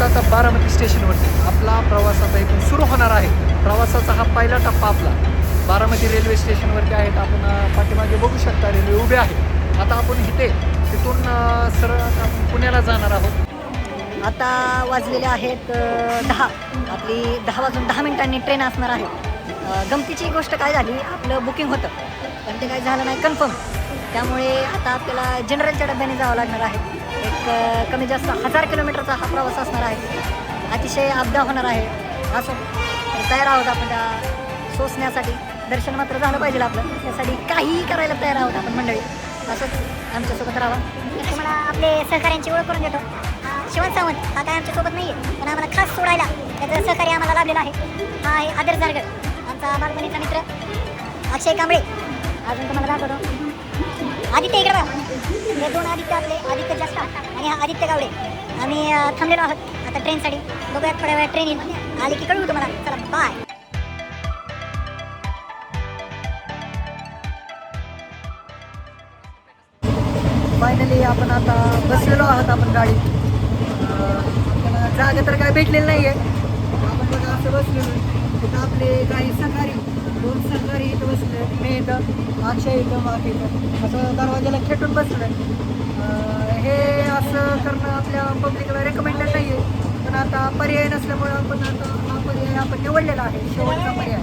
आता बारामती स्टेशनवरती आपला प्रवास आता इथून सुरू होणार आहे. प्रवासाचा हा पहिला टप्पा आपला बारामती रेल्वे स्टेशनवरती आहेत. आपण पाठीमागे बघू शकता रेल्वे उभे आहे. आता आपण तिथून सरळ आता आपण पुण्याला जाणार आहोत. आता वाजलेले आहेत 10. आपली 10 वाजून 10 मिनिटांनी ट्रेन असणार आहे. गमतीची गोष्ट काय झाली, आपलं बुकिंग होतं पण ते काही झालं नाही कन्फर्म. त्यामुळे आता आपल्याला जनरलच्या डब्याने जावं लागणार आहे. एक कमी जास्त 1000 किलोमीटरचा हा प्रवास असणार आहे. अतिशय अपदा होणार आहे. असो तयार आहोत आपण त्या सोसण्यासाठी. दर्शन मात्र झालं पाहिजे आपलं, त्यासाठी काहीही करायला तयार आहोत आपण मंडळी. असंच आमच्यासोबत राहा. तुम्हाला आपले सहकार्यांची ओळख करून देतो. शिवण सावंत हा काय आमच्यासोबत नाही आहे, पण आम्हाला खास सोडायला त्याचं सहकार्य आम्हाला लाभलेलं आहे. हा आहे आदर जारगड, आमचा बालपणीचा मित्र अक्षय कांबळे. अजून तुम्हाला दाखवतो आदित्य. इकडे बघा, हे दोन आदित्य आपले, आदित्य जास्त आणि हा आदित्य गावडे. आम्ही थांबलेलो आहोत आता ट्रेनसाठी. बघूयात थोड्या वेळा ट्रेन येईल, आली की कळू तुम्हाला. चला बाय. फायनली आपण आता बसलेलो आहोत आपण गाडीत. आपल्याला जागा तर काय भेटलेली नाही आहे. आपण बघा असं बसलेलो. इथं आपले काही सहकारी, 2 सहकारी इथं बसले. मी इथं, अक्षय इथं, बाकी इथं असं दरवाजाला खेटून बसलं. हे असं करणं आपल्या पब्लिकला रेकमेंडेड नाही आहे, पण आता पर्याय नसल्यामुळे आपण आता हा पर्याय आपण निवडलेला आहे, शेवटचा पर्याय.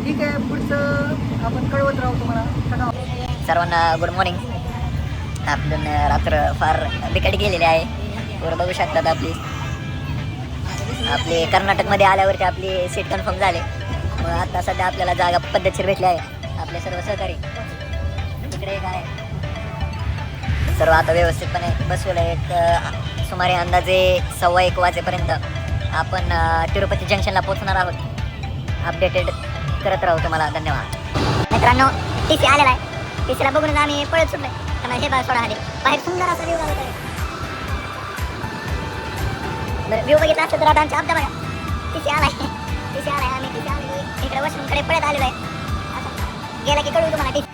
ठीक आहे, पुढचं आपण कळवत राहू तुम्हाला. सर्वांना गुड मॉर्निंग. आपण रात्र फार बिकट गेलेली आहे. वर बघू शकतात आपले कर्नाटकमध्ये आल्यावरती आपली सीट कन्फर्म झाले. मग आता सध्या आपल्याला जागा पद्धतशीर भेटली आहे. आपले सर्व सहकारी तिकडे काय सर्व आता व्यवस्थितपणे बसवलं. एक सुमारे अंदाजे 1:15 वाजेपर्यंत आपण तिरुपती जंक्शनला पोहोचणार आहोत. अपडेटेड करत राहू तुम्हाला. धन्यवाद मित्रांनो. TC आलेला आहे. TCला बघूनच आम्ही पळत सुटलोय. त्यामुळे हे सोडा आले बाहेर. सुंदर असा व्ह्यू लागत आहे. बरं, व्ह्यू बघितला असतं तर आता आमच्या अपदा बघा. TC आलाय. आम्ही TC आले इकडे वॉशरूमकडे पळत आलेलो आहे. आता गेला की कळू तुम्हाला.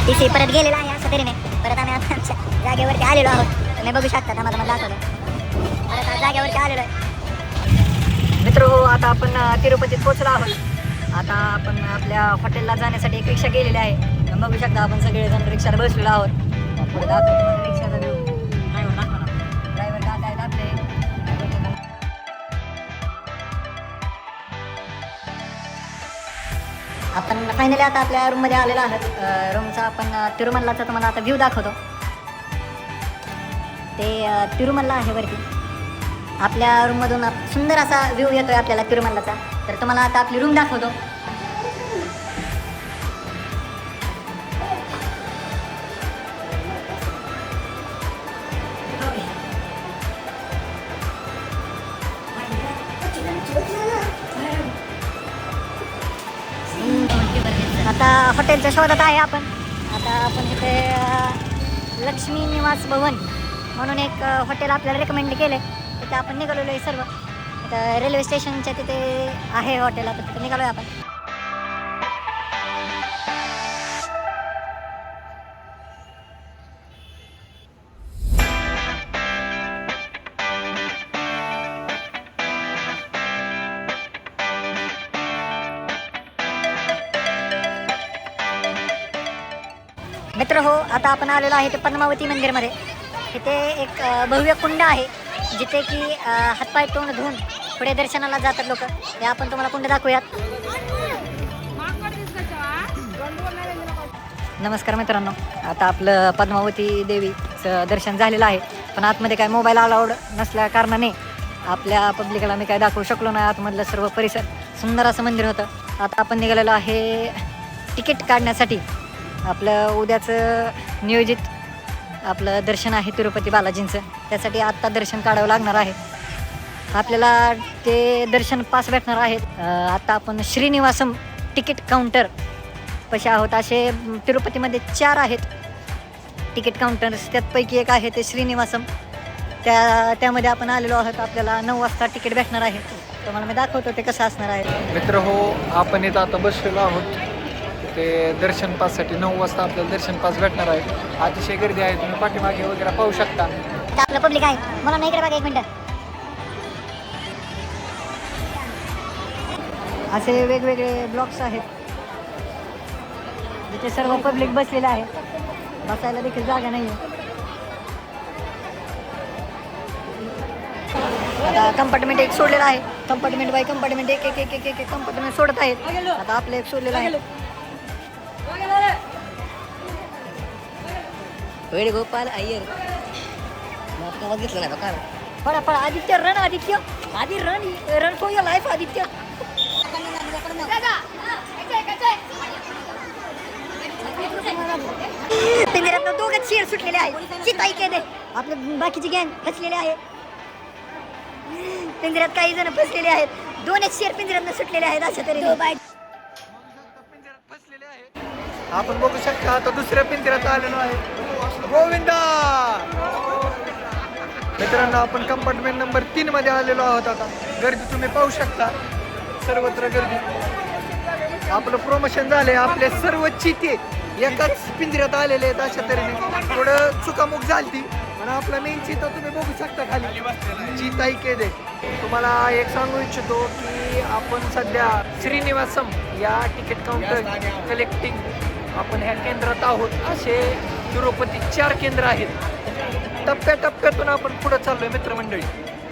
TC परत गेलेला आहे अशा तऱ्हेने. परत आम्ही आता आमच्या जागेवरती आलेलो आहोत. तुम्ही बघू शकता, आम्हाला मला दाखवलं. परत जागेवरती आलेलो आहे. मित्र हो, आता आपण तिरुपतीत पोहोचलो आहोत. आता आपण आपल्या हॉटेलला जाण्यासाठी एक रिक्षा गेलेली आहे. बघू शकता आपण सगळेजण रिक्षाला बसलेलो आहोत. पुढे दाखवतो रिक्षाचा व्ह्यू. ड्रायव्हर दाखवा ना. ड्रायव्हर का काय दाखले. आपण फायनली आता आपल्या रूममध्ये आलेलो आहोत. रूमचा आपण तिरुमलाचा तुम्हाला आता व्ह्यू दाखवतो. ते तिरुमला आहे वरती. आपल्या रूममधून सुंदर असा व्ह्यू येतोय आपल्याला तिरुमलाचा. तर तुम्हाला आता आपली रूम दाखवतो. आता हॉटेलच्या शोधात आहे आपण. आता आपण इथे लक्ष्मी निवास भवन म्हणून एक हॉटेल आपल्याला रेकमेंड केलं आहे. तिथे आपण निघालेलो आहे सर्व. इथं रेल्वे स्टेशनच्या तिथे आहे हॉटेल. आता तिथे निघालो आहे आपण. मित्र हो, आता आपण आलेलो आहे ते पद्मावती मंदिरमध्ये. इथे एक भव्य कुंड आहे जिथे की हातपाय तोंड धुवून पुढे दर्शनाला जातात लोक. ते आपण तुम्हाला कुंड दाखवूयात. नमस्कार मित्रांनो. आता आपलं पद्मावती देवीचं दर्शन झालेलं आहे, पण आतमध्ये काय मोबाईल अलाउड नसल्या कारणाने आपल्या पब्लिकला मी काय दाखवू शकलो नाही. आतमधलं सर्व परिसर सुंदर असं मंदिर होतं. आता आपण निघालेलो आहे तिकीट काढण्यासाठी. आपलं उद्याचं नियोजित आपलं दर्शन आहे तिरुपती बालाजींचं. त्यासाठी आत्ता दर्शन काढावं लागणार आहे आपल्याला. ते दर्शन पास भेटणार आहेत. आता आपण श्रीनिवासम तिकीट काउंटर पशी आहोत. असे तिरुपतीमध्ये 4 आहेत तिकीट काउंटर्स. त्यापैकी एक आहे ते श्रीनिवासम. त्यामध्ये आपण आलेलो आहोत. आपल्याला 9 वाजता तिकीट भेटणार आहे. तुम्हाला मी दाखवतो ते कसं असणार आहे. मित्र हो, आपण इथं आता बसलेलो आहोत. ते दर्शन पाससाठी 9 वाजता आपल्याला दर्शन पास भेटणार आहे. अतिशय गर्दी आहे, तुम्ही पाठीमागे वगैरे पाहू शकता. आपलं पब्लिक आहे. मला नाही इकडे बघा 1 मिनिट. असे वेगवेगळे ब्लॉक्स आहेत जिथे सर्व पब्लिक बसलेलं आहे. बसायला देखील जागा नाही आहे. आता कंपार्टमेंट एक सोडलेला आहे. कंपार्टमेंट बाय कंपार्टमेंट एक एक एक एक एक कंपार्टमेंट सोडत आहेत. आता आपलं एक सोडलेलं आहे. वेणुगोपाल अय्यर बघितलं नाही बघा. पळा पळा आदित्य रन आदित्य आधी run for your life Aditya. पिंजऱ्यात दोघं शेर सुटलेले आहेत. चिताई केले आपले बाकीची गँग फसलेले आहे. पिंजऱ्यात काही जण फसलेले आहेत. 2 शेर पिंजऱ्यात सुटलेले आहेत. अशा तऱ्हेने फसलेले आहे. आपण बघू शकता आता दुसऱ्या पिंजऱ्यात आलेलो आहे. गोविंदा. मित्रांनो, आपण कंपार्टमेंट नंबर 3 मध्ये आलेलो आहोत. आता गर्दी तुम्ही पाहू शकता, सर्वत्र गर्दी. आपलं प्रमोशन झाले. आपले सर्व चिते एकाच पिंजऱ्यात आलेले आहेत. अशा तऱ्हेने थोडं चुकामुक झाली, पण आपला मेन चिता तुम्ही बघू शकता खाली चिताई केदे. तुम्हाला एक सांगू इच्छितो की आपण सध्या श्रीनिवासम या तिकीट काउंटर कलेक्टिंग आपण ह्या केंद्रात आहोत. असे तिरुपती 4 केंद्र आहेत. टप्प्याटप्प्यातून आपण पुढे चाललोय मित्रमंडळी.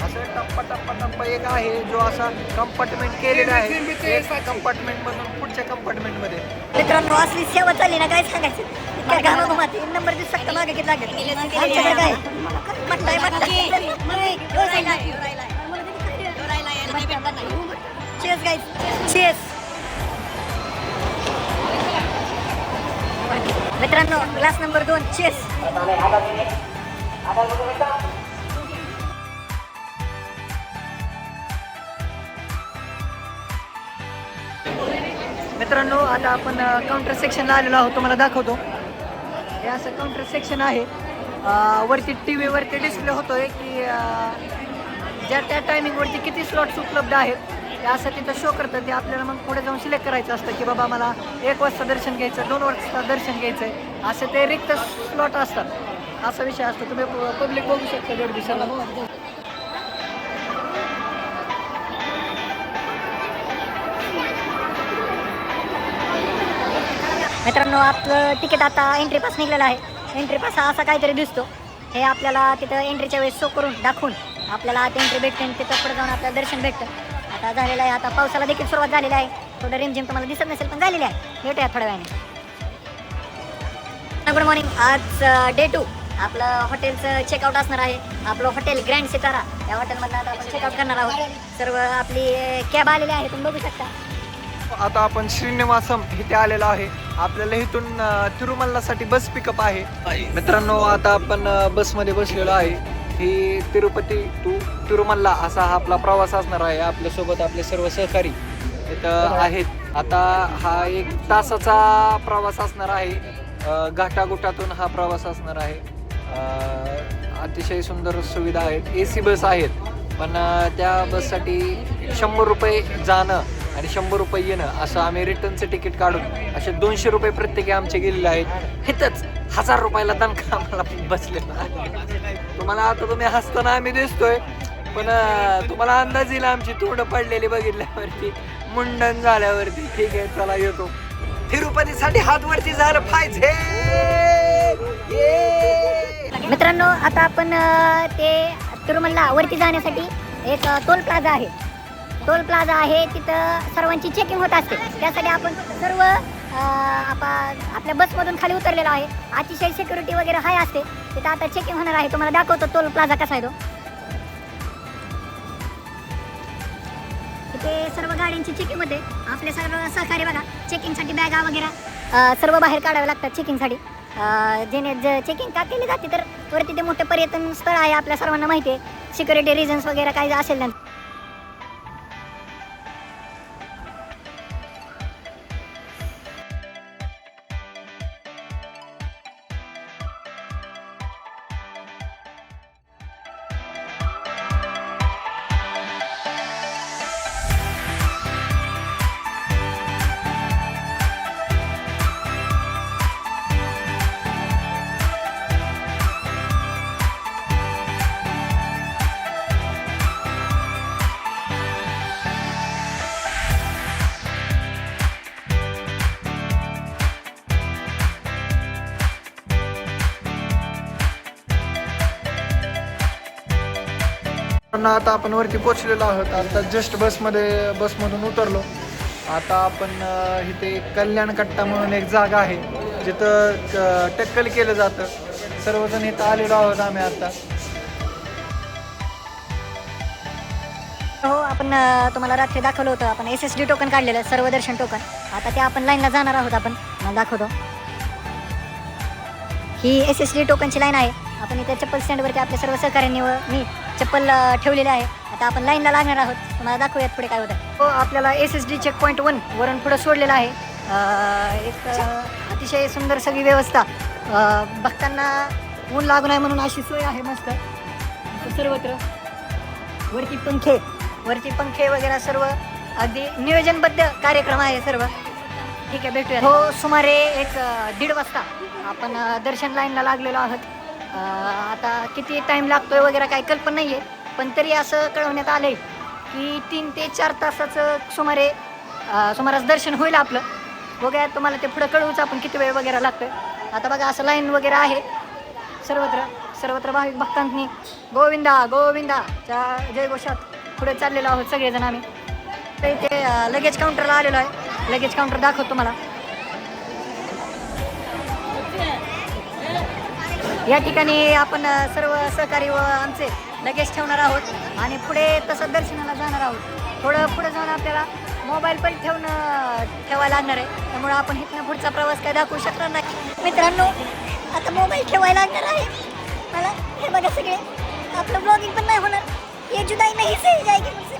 असं टप्पा एक आहे जो असा कंपार्टमेंट केलेला आहे. एक कंपार्टमेंट मधून पुढच्या कंपार्टमेंट मध्ये. मित्रांनो, असली सेवा चालली ना, काय सांगायचं. इतक्या घामाघुमात नंबर दिसू शकता मागे किती लागेल. आमच्याकडे काय चेस गाईस चेस. मित्रांनो, क्लास नंबर 2 चेस. मित्रांनो, आता आपण काउंटर सेक्शनला आलेलो आहोत. तुम्हाला दाखवतो. हे असं काउंटर सेक्शन आहे. वरती टी व्हीवरती डिस्प्ले होतोय की ज्या त्या टायमिंगवरती किती स्लॉट्स उपलब्ध आहेत ते असं तिथं शो करतं. ते आपल्याला मग पुढे जाऊन सिलेक्ट करायचं असतं की बाबा मला 1 वाजता दर्शन घ्यायचं, 2 वाजता दर्शन घ्यायचं आहे. असं ते रिक्त स्लॉट असतात. असा विषय असतो. तुम्ही पब्लिक बघू शकता दीड दिवसाला. मित्रांनो, आपलं तिकीट आता एंट्री पास निघलेला आहे. एंट्री पास हा असा काहीतरी दिसतो. हे आपल्याला तिथं एंट्रीच्या वेळेस शो करून दाखवून आपल्याला आता एंट्री भेटते आणि तिथं पुढे जाऊन आपल्याला दर्शन भेटतं. आता झालेलं आहे. आता पावसाला देखील सुरुवात झालेली आहे. थोडं रिमझिम तुम्हाला दिसत नसेल पण झालेली आहे. भेटूया थोड्या वेळाने. Good morning. आज डे 2 आपलं हॉटेलचं चेकआउट असणार आहे. आपलं हॉटेल ग्रँड सितारा या हॉटेलमधनं आता आपण चेकआउट करणार आहोत. सर्व आपली कॅब आलेली आहे, तुम्ही बघू शकता. आता आपण श्रीनिवासम इथे आलेलो आहे. आपल्याला इथून तिरुमल्लासाठी बस पिकअप आहे. मित्रांनो, आता आपण बसमध्ये बसलेलो आहे. ही तिरुपती टू तिरुमल्ला असा हा आपला प्रवास असणार आहे. आपल्यासोबत आपले सर्व सहकारी इथं आहेत. आता हा 1 तासाचा प्रवास असणार आहे. घाटाघुटातून हा प्रवास असणार आहे. अतिशय सुंदर सुविधा आहेत. AC बस आहेत, पण त्या बससाठी 100 रुपये जाणं आणि 100 रुपये येणं असं आम्ही रिटर्नचं तिकीट काढून असे 200 रुपये प्रत्येकी आमचे गेलेले आहेत. इथंच 1000 रुपयाला दणका आम्हाला बसलेला आहे. तुम्हाला आता तुम्ही हसताना आम्ही दिसतोय, पण तुम्हाला अंदाज येईल आमची तोंड पडलेली बघितल्यावरती, मुंडन झाल्यावरती. ठीक आहे, चला येतो. तिरुपतीसाठी हात वरती झालं पाहिजे. मित्रांनो, आता आपण ते तिरुमल्ला वरती जाण्यासाठी एक टोल प्लाझा आहे. टोल प्लाझा आहे, तिथं सर्वांची चेकिंग होत असते. त्यासाठी आपण सर्व आपल्या बसमधून खाली उतरलेलो आहे. अतिशय सिक्युरिटी वगैरे हाय असते. तिथं आता चेकिंग होणार आहे. तुम्हाला दाखवतो टोल प्लाझा कसा आहे तो. तिथे सर्व गाड्यांची चेकिंग होते. आपले सर्व सहकारी बघा, चेकिंगसाठी बॅगा वगैरे सर्व बाहेर काढावे लागतात चेकिंगसाठी. जेणे चेकिंग का केली जाते तर वरती ते मोठे पर्यटन स्थळ आहे, आपल्या सर्वांना माहिती आहे. सिक्युरिटी रिझन्स वगैरे काही असेल ना. आता आपण वरती पोचलेलो आहोत. आता जस्ट बसमधून उतरलो. आता आपण इथे कल्याण कट्टा म्हणून एक जागा आहे जिथं टक्कल केलं जातं. सर्वजण इथं आलेलो आहोत आम्ही आता. हो, आपण तुम्हाला रात्री दाखवलं होतं. आपण SSD टोकन काढलेलं, सर्व दर्शन टोकन. आता ते आपण लाईनला जाणार आहोत. आपण दाखवतो. ही SSD टोकनची लाईन आहे. आपण इथे चप्पल स्टँडवरती आपल्या सर्व सहकाऱ्यांनी व मी चप्पल ठेवलेली आहे. आता आपण लाईनला लागणार आहोत. तुम्हाला दाखवूयात पुढे काय होतं. हो, आपल्याला SSD चेकपॉईंट 1 वरून पुढं सोडलेलं आहे. एक अतिशय सुंदर सगळी व्यवस्था. भक्तांना ऊन लागू नये म्हणून अशी सोय आहे मस्त सर्वत्र. वरती पंखे वगैरे सर्व अगदी नियोजनबद्ध कार्यक्रम आहे सर्व. ठीक आहे, भेटूया. हो, सुमारे एक 1:30 वाजता आपण दर्शन लाईनला लागलेलो आहोत. आता किती टाईम लागतोय वगैरे काही कल्पना नाही आहे, पण तरी असं कळवण्यात आलं आहे की 3 ते 4 तासाचं सुमारास दर्शन होईल आपलं. बघूया, तुम्हाला ते पुढं कळवूच आपण किती वेळ वगैरे लागतोय. आता बघा, असं लाईन वगैरे आहे सर्वत्र भाविक भक्तांनी गोविंदा गोविंदाच्या जयघोषात पुढे चाललेलो आहोत सगळेजण आम्ही. तर इथे लगेज काउंटरला आलेलो आहे. लगेज काउंटर दाखवतो तुम्हाला. या ठिकाणी आपण सर्व सहकारी व आमचे लगेज ठेवणार आहोत आणि पुढे तसं दर्शनाला जाणार आहोत. थोडं पुढे जाऊन आपल्याला मोबाईल पण ठेवायला लागणार आहे. त्यामुळं आपण इथनं पुढचा प्रवास काय दाखवू शकणार नाही. मित्रांनो, आता मोबाईल ठेवायला लागणार आहे मला. हे बघा सगळे, आपलं ब्लॉगिंग पण नाही होणार. ये जुदाई नहीं सही जाएगी मुझसे.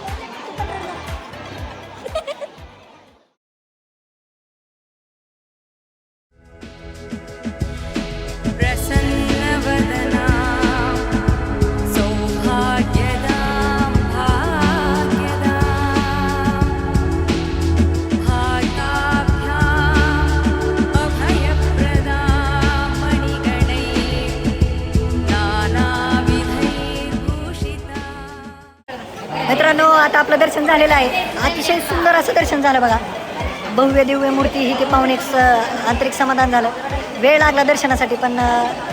प्रसन्नवदना सौभाग्यदा भाग्यदा भाग्याभ्याम् अभयप्रदा मणिगणैः नानाविधैर्भूषिता. मित्रांनो, आता आपलं दर्शन झालेलं आहे. अतिशय सुंदर असं दर्शन झालं बघा. भव्य दिव्य मूर्ती ही ते पाहून एक आंतरिक समाधान झालं. वेळ लागला दर्शनासाठी, पण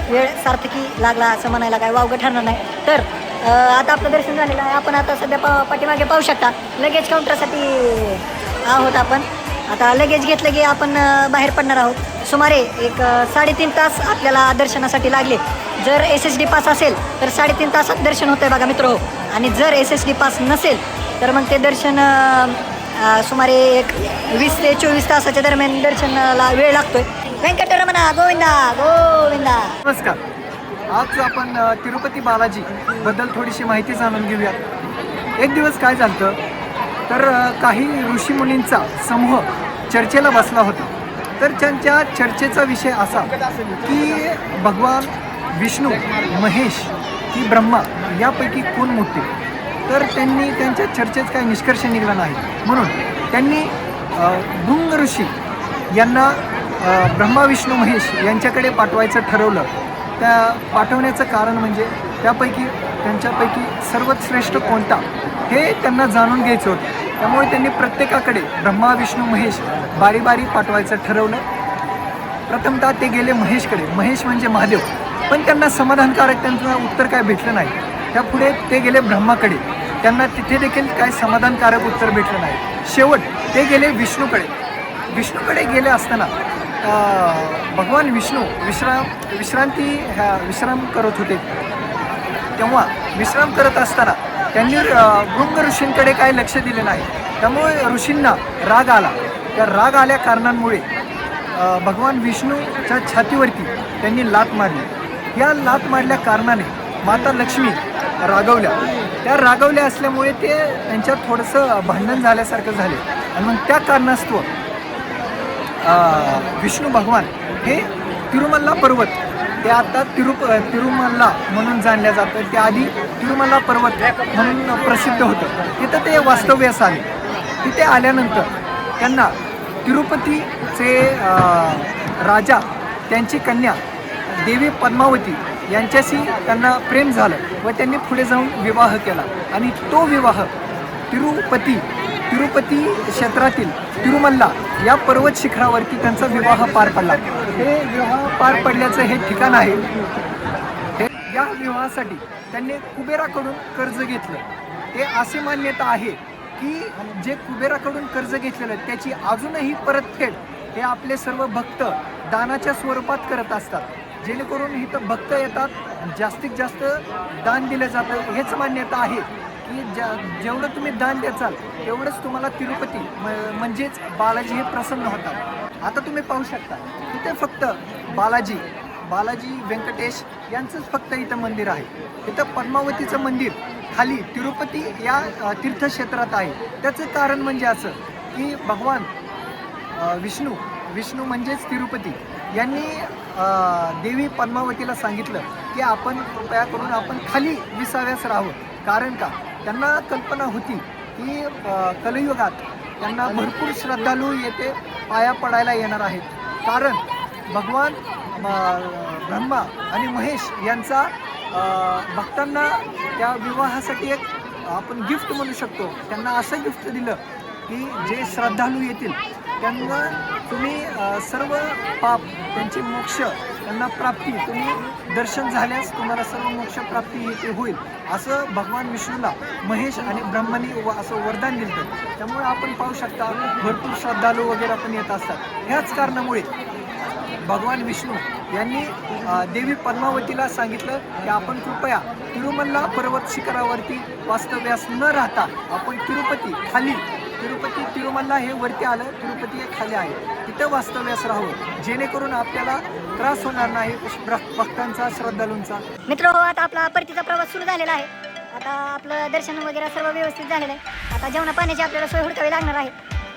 वेळ सार्थकी लागला असं म्हणायला काय वावगं ठरणार नाही. तर आता आपलं दर्शन झालेलं आहे. आपण आता सध्या पाठीमागे पाहू शकता लगेज काउंटरसाठी आहोत आपण. आता लगेज घेतलं की आपण बाहेर पडणार आहोत. सुमारे एक 3.5 तास आपल्याला दर्शनासाठी लागले. जर SSD पास असेल तर 3.5 तासात दर्शन होतं आहे बघा मित्र. आणि जर SSD पास नसेल तर मग ते दर्शन सुमारे एक 20 ते 24 तासाच्या दरम्यान दर्शनाला वेळ लागतोय. व्यंकटरमणा गोविंदा गोविंदा. नमस्कार. आज आपण तिरुपती बालाजी बद्दल थोडीशी माहिती जाणून घेऊयात. एक दिवस काय झालं तर काही ऋषीमुनींचा समूह चर्चेला बसला होता. तर त्यांच्या चर्चेचा विषय असा की भगवान विष्णू, महेश की ब्रह्मा यापैकी कोण मोठे. तर त्यांनी त्यांच्या चर्चेत काही निष्कर्ष निघाला नाही, म्हणून त्यांनी भृंग ऋषी यांना ब्रह्मा, विष्णू, महेश यांच्याकडे पाठवायचं ठरवलं. त्या पाठवण्याचं कारण म्हणजे त्यांच्यापैकी सर्वात श्रेष्ठ कोणता हे त्यांना जाणून घ्यायचं होतं. त्यामुळे त्यांनी प्रत्येकाकडे ब्रह्मा, विष्णू, महेश बारी पाठवायचं ठरवलं. प्रथमतः ते गेले महेशकडे. महेश म्हणजे महादेव. पण त्यांना समाधानकारक त्यांचं उत्तर काय भेटलं नाही. त्यापुढे ते गेले ब्रह्माकडे. त्यांना तिथे देखील काय समाधानकारक उत्तर भेटलं नाही. शेवट ते गेले विष्णूकडे गेले असताना भगवान विष्णू विश्राम करत होते. तेव्हा विश्राम करत असताना त्यांनी भृंग ऋषींकडे काय लक्ष दिले नाही. त्यामुळे ऋषींना राग आला. त्या राग आल्या कारणांमुळे भगवान विष्णूच्या छातीवरती त्यांनी लात मारली. या लात मारल्या कारणाने माता लक्ष्मी रागवल्या. त्या रागवल्या असल्यामुळे ते त्यांच्यात थोडंसं भांडण झाल्यासारखं झाले. आणि मग त्या कारणास्तव विष्णू भगवान हे तिरुमल्ला पर्वत, ते आता तिरुमल्ला म्हणून जाणल्या जातं. ते आधी तिरुमल्ला पर्वत म्हणून प्रसिद्ध होतं. तिथं ते वास्तव्यास आले. तिथे आल्यानंतर त्यांना तिरुपतीचे राजा, त्यांची कन्या देवी पद्मावती यांच्याशी त्यांना प्रेम झालं व त्यांनी पुढे जाऊन विवाह केला. आणि तो विवाह तिरुपती क्षेत्रातील तिरुमल्ला या पर्वत शिखरावरती त्यांचा विवाह पार पडला. हे विवाह पार पडल्याचं हे ठिकाण आहे. या विवाहासाठी त्यांनी कुबेराकडून कर्ज घेतलं. ते असे मान्यता आहे की जे कुबेराकडून कर्ज घेतलेलं आहे त्याची अजूनही परतफेड हे आपले सर्व भक्त दानाच्या स्वरूपात करत असतात. जेणेकरून इथं भक्त येतात, जास्तीत जास्त दान दिलं जातं. हेच मान्यता आहे की जेवढं तुम्ही दान द्याल तेवढंच तुम्हाला तिरुपती म्हणजेच बालाजी हे प्रसन्न होतात. आता तुम्ही पाहू शकता इथे फक्त बालाजी व्यंकटेश यांचंच फक्त इथं मंदिर आहे. इथं पद्मावतीचं मंदिर खाली तिरुपती या तीर्थक्षेत्रात आहे. त्याचं कारण म्हणजे असं की भगवान विष्णू म्हणजेच तिरुपती यांनी देवी पद्मावतीला सांगितलं की आपण कृपया करून आपण खाली विसाव्यास राहावं. कारण का त्यांना कल्पना होती की कलियुगात त्यांना भरपूर श्रद्धाळू येथे पाया पडायला येणार आहेत. कारण भगवान ब्रह्मा आणि महेश यांचा भक्तांना त्या विवाहासाठी एक आपण गिफ्ट म्हणू शकतो. त्यांना असं गिफ्ट दिलं की जे श्रद्धाळू येतील त्यांना तुम्ही सर्व पाप त्यांचे मोक्ष त्यांना प्राप्ती तुम्ही दर्शन झाल्यास तुम्हाला सर्व मोक्ष प्राप्ती येते होईल असं भगवान विष्णूला महेश आणि ब्रह्मानी असं वरदान दिलं. त्यामुळे आपण पाहू शकता भरपूर श्रद्धाळू वगैरे पण येत असतात. ह्याच कारणामुळे भगवान विष्णू यांनी देवी पद्मावतीला सांगितलं की आपण कृपया तिरुमल्ला पर्वत शिखरावरती वास्तव्यास न राहता आपण तिरुमल्ला हे वरती आलं, तिरुपती हे खाली आहे, तिथं वास्तव्यास राहावं जेणेकरून आपल्याला त्रास होणार नाही भक्तांचा श्रद्धाळूंचा. मित्र हो, आता आपला परतीचा प्रवास सुरू झालेला आहे. आता आपलं दर्शन वगैरे सर्व व्यवस्थित झालेलं आहे. आता जेवणा पाण्याची आपल्याला सोय हुडकावी लागणार आहे.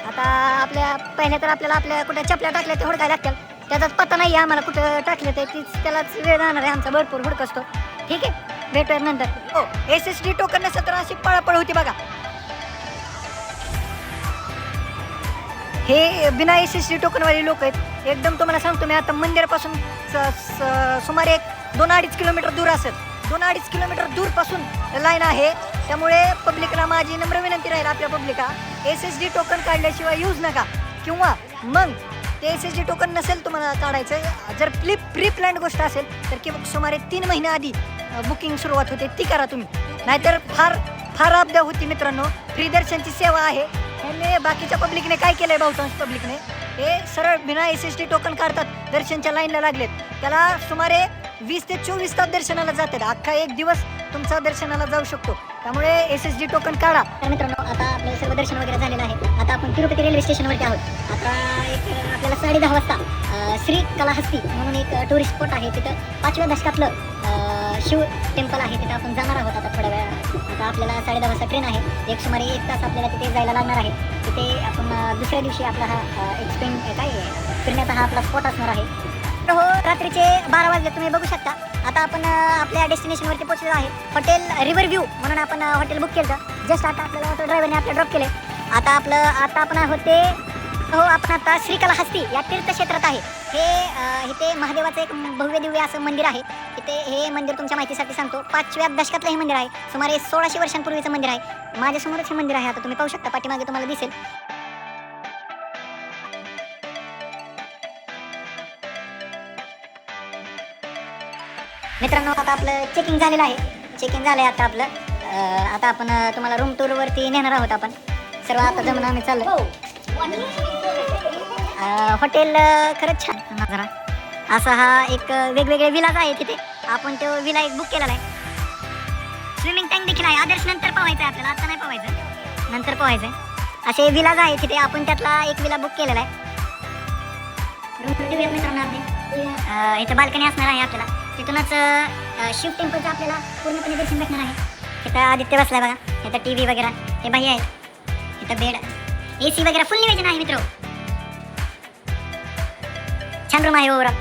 आता आपल्या तर आपल्या कुठे चपल्या टाकल्या ते हुडकायला लागतील. त्याचाच पत्ता नाही आहे आम्हाला कुठं टाकले ते त्यालाच वेळ जाणार आहे आमचा भरपूर हुडकसतो. ठीक आहे, भेटूया नंतर. हो, SSD टोकन नसेल तर अशी पळापळ होती बघा. हे बिना SSD टोकनवाले लोक आहेत. एकदम तुम्हाला सांगतो मी, आता मंदिरापासून सुमारे 2-2.5 किलोमीटर दूर असेल. 2-2.5 किलोमीटर दूरपासून लाईन आहे. त्यामुळे पब्लिकला माझी नम्र विनंती राहील, आपल्या पब्लिका SSD टोकन काढल्याशिवाय यूज नका. किंवा मग ते SSD टोकन नसेल तुम्हाला काढायचं, जर प्री प्लॅन्ड गोष्ट असेल तर की सुमारे 3 महिने आधी बुकिंग सुरुवात होते ती करा तुम्ही. नाहीतर फार अपदा होती मित्रांनो. फ्री दर्शनची सेवा आहे. ह्याने बाकीच्या पब्लिकने काय केलं आहे, बहुतांश पब्लिकने हे सरळ बिना SSD टोकन काढतात. दर्शनच्या लाईनला लागलेत, त्याला सुमारे 20 ते 24 तास दर्शनाला जातात. अख्खा एक दिवस तुमचा दर्शनाला जाऊ शकतो. त्यामुळे SSD टोकन काढा. तर मित्रांनो, आता आपलं सर्व दर्शन वगैरे झालेलं आहे. आता आपण तिरुपती रेल्वे स्टेशनवरती आहोत. आता आपल्याला 10:30 वाजता श्रीकालाहस्ती म्हणून एक टुरिस्ट स्पॉट आहे. तिथं 5व्या दशकातलं शिव टेम्पल आहे. तिथं आपण जाणार आहोत आता थोड्या वेळा. आता आपल्याला 10:30 वाजता ट्रेन आहे. सुमारे 1 तास आपल्याला तिथे जायला लागणार आहे. तिथे आपण दुसऱ्या दिवशी आपला हा फिरण्याचा हा आपला स्पॉट असणार आहे. तर हो, रात्रीचे 12 वाजले तुम्ही बघू शकता. आता आपण आपल्या डेस्टिनेशनवरती पोहोचलो आहे. हॉटेल रिव्हर व्ह्यू म्हणून आपण हॉटेल बुक केलं. जस्ट आता आपल्याला ऑटो ड्रायव्हरने आपलं ड्रॉप केले. आता आपण आहोत ते हो, आपण आता श्रीकालाहस्ती या तीर्थक्षेत्रात आहे. इथे महादेवाचं एक भव्य दिव्य असं मंदिर आहे. इथे हे मंदिर तुमच्या माहितीसाठी सांगतो, 5व्या दशकातलं हे मंदिर आहे. सुमारे 1600 वर्षांपूर्वीचं मंदिर आहे. माझ्यासमोरच हे मंदिर आहे. आता तुम्ही पाहू शकता, पाठीमागे तुम्हाला दिसेल. मित्रांनो, आता आपलं चेकिंग झालेलं आहे. आता आपलं आता आपण तुम्हाला रूम टूरवरती नेणार आहोत. आपण सर्व आता जमून आम्ही चाललो. हॉटेल खरंच छान जरा असा हा एक वेगवेगळे विलाज आहे. तिथे आपण तो विला एक बुक केलेला आहे. स्विमिंग टँक देखील आहे. आदर्श नंतर पोहायचं आहे आपल्याला, आता नाही पोहायचं, नंतर पोहायचं आहे. असे विलाज आहे तिथे. आपण त्यातला एक विला बुक केलेला आहे. रूम मित्रांनो, आपले इथं बाल्कनी असणार आहे आपल्याला. तिथूनच शिव टेम्पलचं आपल्याला पूर्णपणे दर्शन भेटणार आहे. इथं आदित्य बसलाय बघा. इथं TV वगैरे हे बाई आहे. इथं बेड, AC वगैरे फुल नियोजन आहे मित्र. छान रूम आहे ओव्हरऑल.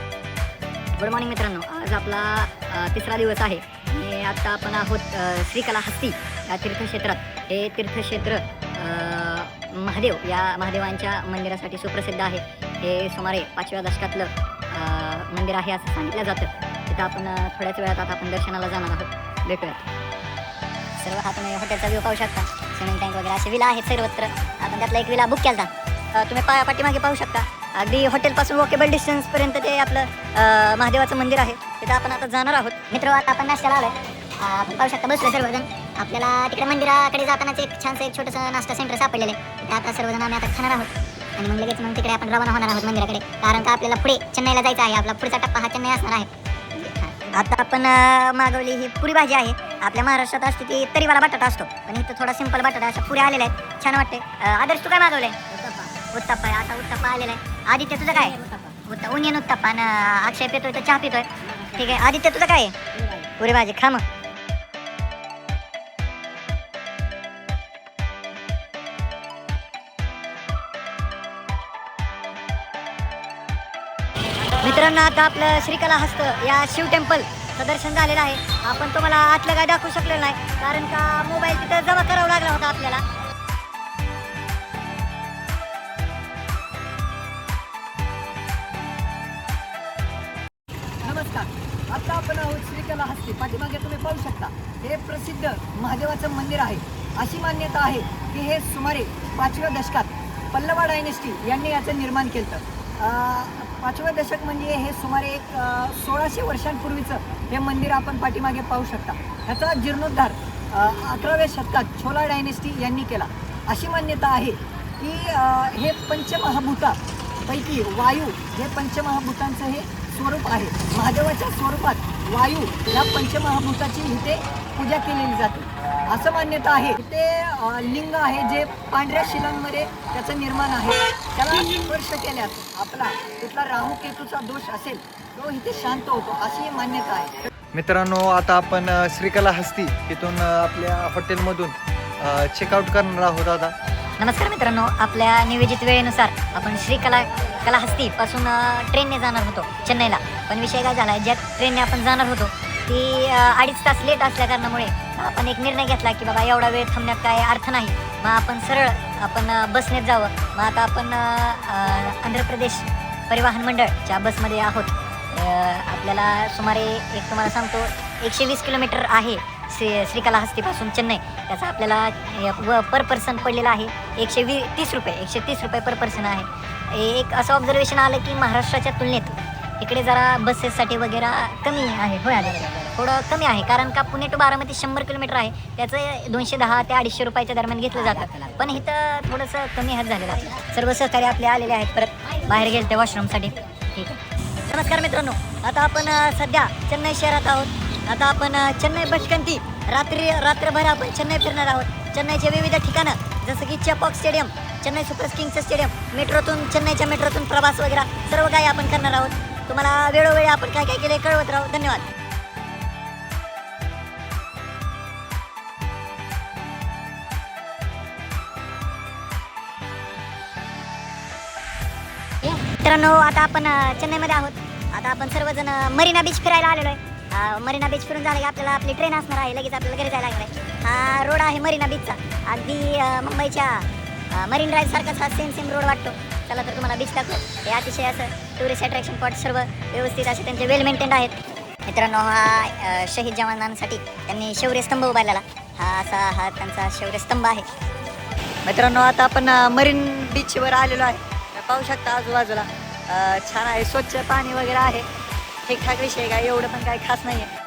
गुड मॉर्निंग मित्रांनो, आज आपला 3रा दिवस आहे आणि आता आपण आहोत श्रीकालाहस्ती या तीर्थक्षेत्रात. हे तीर्थक्षेत्र महादेव या महादेवांच्या मंदिरासाठी सुप्रसिद्ध आहे. हे सुमारे 5व्या दशकातलं मंदिर आहे असं सांगितलं जातं. तिथं आपण थोड्याच वेळात आता आपण दर्शनाला जाणार आहोत. भेटूयात. सर्व हा तुम्ही हॉटेलचा व्ह्यू पाहू शकता. स्विमिंग टँक वगैरे असे विला आहेत सर्वत्र. आपण त्यातला एक विला बुक केला. तुम्ही पाठीमागे पाहू शकता. अगदी हॉटेलपासून वॉकेबल डिस्टन्सपर्यंत ते आपलं महादेवाचं मंदिर आहे. तिथं आपण आता जाणार आहोत. मित्र, आता आपण नाश्त्याला आलोय. आपण पाहू शकता बसलो सर्वजण. आपल्याला तिकडे मंदिराकडे जातानाच एक छानसं एक छोटंसं नाश्ता सेंटर सापडलेलं आहे. तिथे आता सर्वजण आम्ही आता खाणार आहोत आणि मग लगेच मग तिकडे आपण रवाना होणार आहोत मंदिराकडे. कारण का आपल्याला पुढे चेन्नईला जायचं आहे. आपला पुढचा टप्पा हा चेन्नई असणार आहे. आता आपण मागवली ही पुरी भाजी आहे. आपल्या महाराष्ट्रात असते ती तरीवाला बटाटा असतो, पण इथं थोडा सिंपल बटाटा अशा पुऱ्या आलेल्या आहेत. छान वाटते. आदर्श तू काय मागवलंय? उत्तप्पा आहे. आता उत्तप्पा आलेला आहे. आदित्य तुझं काय? ओनियन उत्तप्पा. आणि अक्षय पितोय तर चहा पितोय. ठीक आहे. आदित्य तुझं काय आहे? पुरी भाजी. खा मग. मित्रांनो, आता आपलं श्रीकलाहस्त या शिव टेम्पलचं दर्शन झालेलं आहे. आपण तुम्हाला आतलं काय दाखवू शकलेलं नाही, कारण का मोबाईल तिथं जमा करावा लागला होता आपल्याला. नमस्कार. आता आपण आहोत श्रीकलाहस्ती. पाठीमागे तुम्ही पाहू शकता हे प्रसिद्ध महादेवाचं मंदिर आहे. अशी मान्यता आहे की हे सुमारे 5व्या दशकात पल्लवा डायनेस्टी यांनी याचं निर्माण केलं. 5वं दशक म्हणजे हे सुमारे एक 1600 वर्षांपूर्वीचं हे मंदिर आपण पाठीमागे पाहू शकता. ह्याचा जीर्णोद्धार 11व्या शतकात छोला डायनेस्टी यांनी केला. अशी मान्यता आहे की हे पंचमहाभूतापैकी वायू हे पंचमहाभूतांचं हे स्वरूप आहे. महादेवाच्या स्वरूपात वायू या पंचमहाभूताची इथे पूजा केलेली जाते असं मान्यता आहे. इथे लिंग आहे जे पांढऱ्या शिलांमध्ये त्याचं निर्माण आहे. त्याला स्पर्श केल्यास आपला तिथला राहू केतूचा दोष असेल तो इथे शांत होतो अशी मान्यता आहे. मित्रांनो, आता आपण श्रीकलाहस्ती इथून आपल्या हॉटेलमधून चेकआउट करणार आहोत. आता नमस्कार मित्रांनो, आपल्या नियोजित वेळेनुसार आपण श्रीकलाहस्तीपासून ट्रेनने जाणार होतो चेन्नईला. पण विषय काय झाला, ज्या ट्रेनने आपण जाणार होतो ती 2.5 तास लेट असल्या कारणामुळे आपण एक निर्णय घेतला की बाबा एवढा वेळ थांबण्यात काय अर्थ नाही. मग आपण सरळ बसनेच जावं. मग आता आपण आंध्र प्रदेश परिवहन मंडळच्या बसमध्ये आहोत. आपल्याला सुमारे एक तुम्हाला सांगतो 120 किलोमीटर आहे श्रीकलाहस्तीपासून चेन्नई. त्याचा आपल्याला पर पर्सन पडलेला आहे 130 रुपये पर पर्सन आहे. एक असं ऑब्झर्वेशन आलं की महाराष्ट्राच्या तुलनेत इकडे जरा बसेससाठी वगैरे कमी आहे. होय, थोडं कमी आहे. कारण का पुणे टू बारामती 100 किलोमीटर आहे. त्याचं 210 ते 250 रुपयाच्या दरम्यान घेतलं जातं. पण इथं थोडंसं कमी हात झालेलं आहे. सर्व सहकारी आपले आलेले आहेत. परत बाहेर गेले ते वॉशरूमसाठी. ठीक आहे. नमस्कार मित्रांनो, आता आपण सध्या चेन्नई शहरात आहोत. आता आपण चेन्नई बचकंती रात्रभर आपण चेन्नई फिरणार आहोत. चेन्नईचे विविध ठिकाणं जसं की चेपॉक स्टेडियम, चेन्नई सुपर किंग्सचं स्टेडियम, चेन्नईच्या मेट्रोतून प्रवास वगैरे सर्व काही आपण करणार आहोत. तुम्हाला वेळोवेळी आपण काय काय केले कळवत राहू. धन्यवाद. मित्रांनो, आता आपण चेन्नईमध्ये आहोत. आता आपण सर्वजण मरीना बीच फिरायला आलेलो आहे. मरीना बीच फिरून झालं की आपल्याला आपली ट्रेन असणार आहे. लगेच आपल्याला घरी जायला लागणार आहे. हा रोड आहे मरीना बीचचा. अगदी मुंबईच्या मरीन ड्राईव्ह सारखाच हा सेम रोड वाटतो. चला तर तुम्हाला बीच दाखव. हे अतिशय असं टुरिस्ट अट्रॅक्शन स्पॉट सर्व व्यवस्थित असे त्यांचे वेल मेंटेन्ड आहेत. मित्रांनो, हा शहीद जवानांसाठी त्यांनी शौर्यस्तंभ उभारलेला हा त्यांचा शौर्यस्तंभ आहे. मित्रांनो, आता आपण मरीन बीचवर आलेलो आहे. पाहू शकता आजूबाजूला छान आहे. स्वच्छ पाणी वगैरे आहे. ठीकठाक विषय काय, एवढं पण काही खास नाही आहे.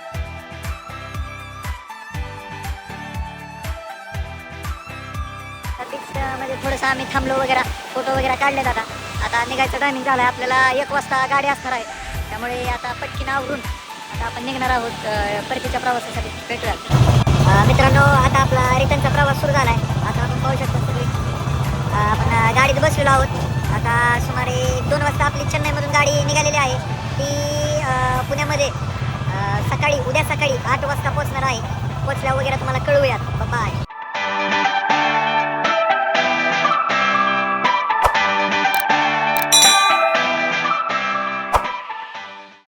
मध्ये थोडंसं आम्ही थांबलो वगैरे, फोटो वगैरे काढले जातात. आता निघायचं टायमिंग झालं आहे. आपल्याला 1 वाजता गाडी असणार आहे. त्यामुळे आता पटकीन आवरून आता आपण निघणार आहोत परतीच्या प्रवासासाठी. भेटूयात. मित्रांनो, आता आपला रिटर्नचा प्रवास सुरू झाला आहे. आता आपण पाहू शकतो सगळी आपण गाडीत बसलेलो आहोत. आता सुमारे 2 वाजता आपली चेन्नईमधून गाडी निघालेली आहे. ती पुण्यामध्ये उद्या सकाळी 8 वाजता पोहोचणार आहे. पोहोचल्या वगैरे तुम्हाला कळूयात. बाय.